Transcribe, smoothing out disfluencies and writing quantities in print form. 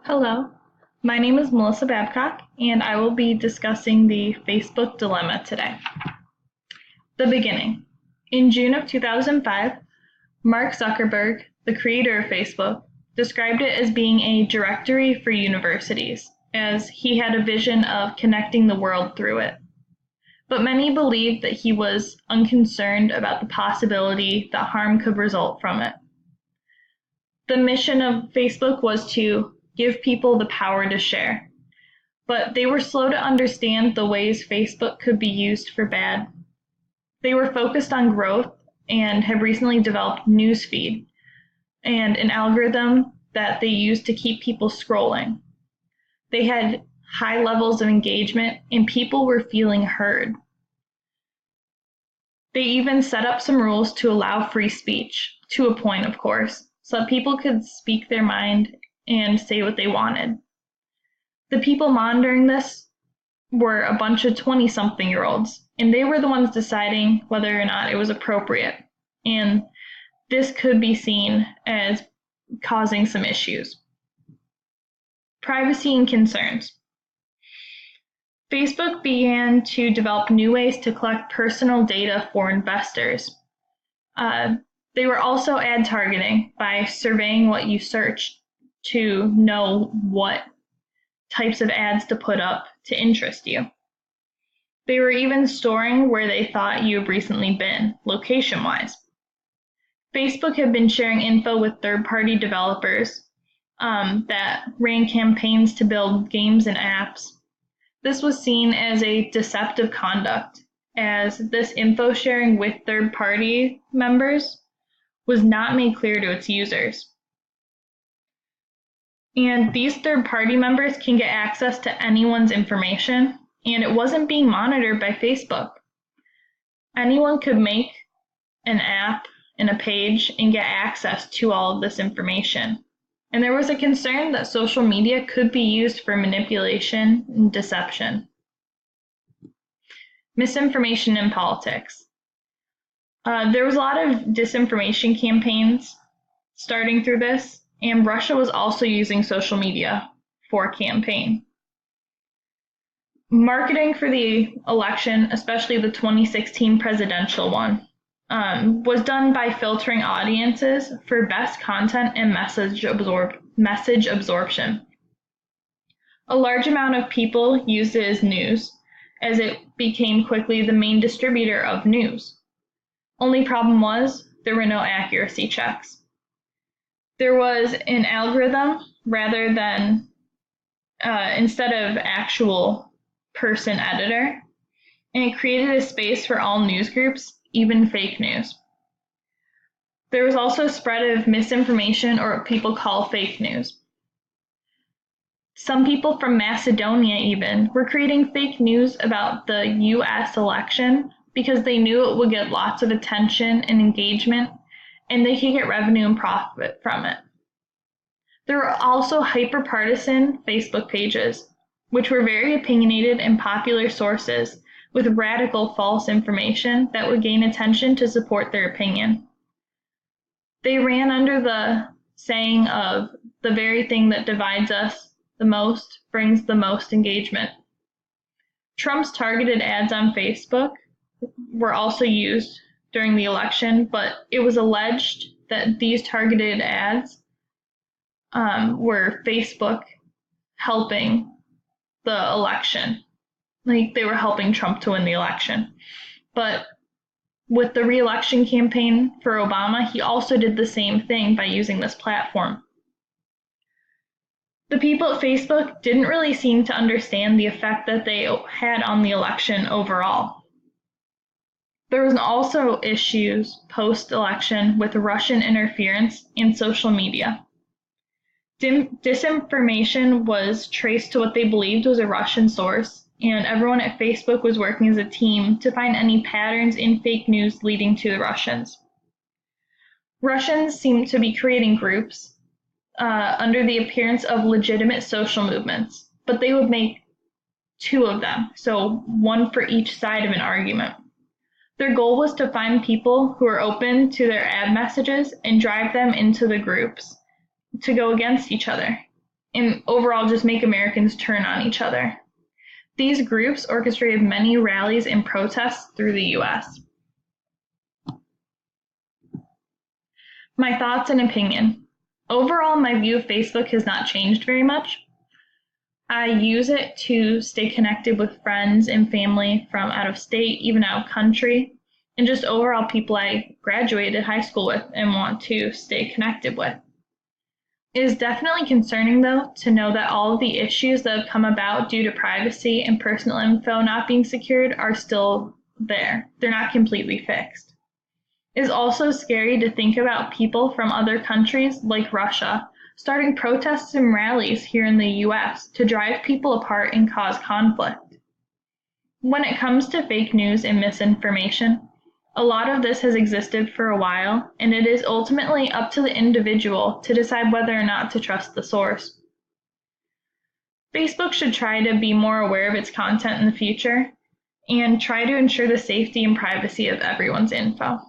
Hello, my name is Melissa Babcock, and I will be discussing the Facebook dilemma today. The beginning. In June of 2005, Mark Zuckerberg, the creator of Facebook, described it as being a directory for universities, as he had a vision of connecting the world through it. But many believed that he was unconcerned about the possibility that harm could result from it. The mission of Facebook was to give people the power to share, but they were slow to understand the ways Facebook could be used for bad. They were focused on growth and have recently developed Newsfeed and an algorithm that they used to keep people scrolling. They had high levels of engagement and people were feeling heard. They even set up some rules to allow free speech, to a point, of course, so that people could speak their mind and say what they wanted. The people monitoring this were a bunch of 20-something-year-olds, and they were the ones deciding whether or not it was appropriate, and this could be seen as causing some issues. Privacy and concerns. Facebook began to develop new ways to collect personal data for investors. They were also ad targeting by surveying what you searched to know what types of ads to put up to interest you. They were even storing where they thought you had recently been, location-wise. Facebook had been sharing info with third-party developers that ran campaigns to build games and apps. This was seen as a deceptive conduct, as this info sharing with third-party members was not made clear to its users. And these third-party members can get access to anyone's information, and it wasn't being monitored by Facebook. Anyone could make an app and a page and get access to all of this information. And there was a concern that social media could be used for manipulation and deception. Misinformation in politics. There was a lot of disinformation campaigns starting through this, and Russia was also using social media for campaign. Marketing for the election, especially the 2016 presidential one, was done by filtering audiences for best content and message absorption. A large amount of people used it as news, as it became quickly the main distributor of news. Only problem was there were no accuracy checks. There was an algorithm rather than instead of actual person editor, and it created a space for all news groups, even fake news. There was also a spread of misinformation, or what people call fake news. Some people from Macedonia even were creating fake news about the US election because they knew it would get lots of attention and engagement, and they could get revenue and profit from it. There were also hyper-partisan Facebook pages, which were very opinionated and popular sources with radical false information that would gain attention to support their opinion. They ran under the saying of the very thing that divides us the most brings the most engagement. Trump's targeted ads on Facebook were also used during the election, but it was alleged that these targeted ads were Facebook helping the election. Like they were helping Trump to win the election. But with the re-election campaign for Obama, he also did the same thing by using this platform. The people at Facebook didn't really seem to understand the effect that they had on the election overall. There was also issues post-election with Russian interference in social media. Disinformation was traced to what they believed was a Russian source, and everyone at Facebook was working as a team to find any patterns in fake news leading to the Russians. Russians seemed to be creating groups under the appearance of legitimate social movements, but they would make two of them, so one for each side of an argument. Their goal was to find people who are open to their ad messages and drive them into the groups to go against each other. and overall just make Americans turn on each other. These groups orchestrated many rallies and protests through the U.S. My thoughts and opinion. Overall, my view of Facebook has not changed very much. I use it to stay connected with friends and family from out of state, even out of country, and just overall people I graduated high school with and want to stay connected with. It is definitely concerning, though, to know that all of the issues that have come about due to privacy and personal info not being secured are still there. They're not completely fixed. It is also scary to think about people from other countries, like Russia, starting protests and rallies here in the US to drive people apart and cause conflict. When it comes to fake news and misinformation, a lot of this has existed for a while, and it is ultimately up to the individual to decide whether or not to trust the source. Facebook should try to be more aware of its content in the future and try to ensure the safety and privacy of everyone's info.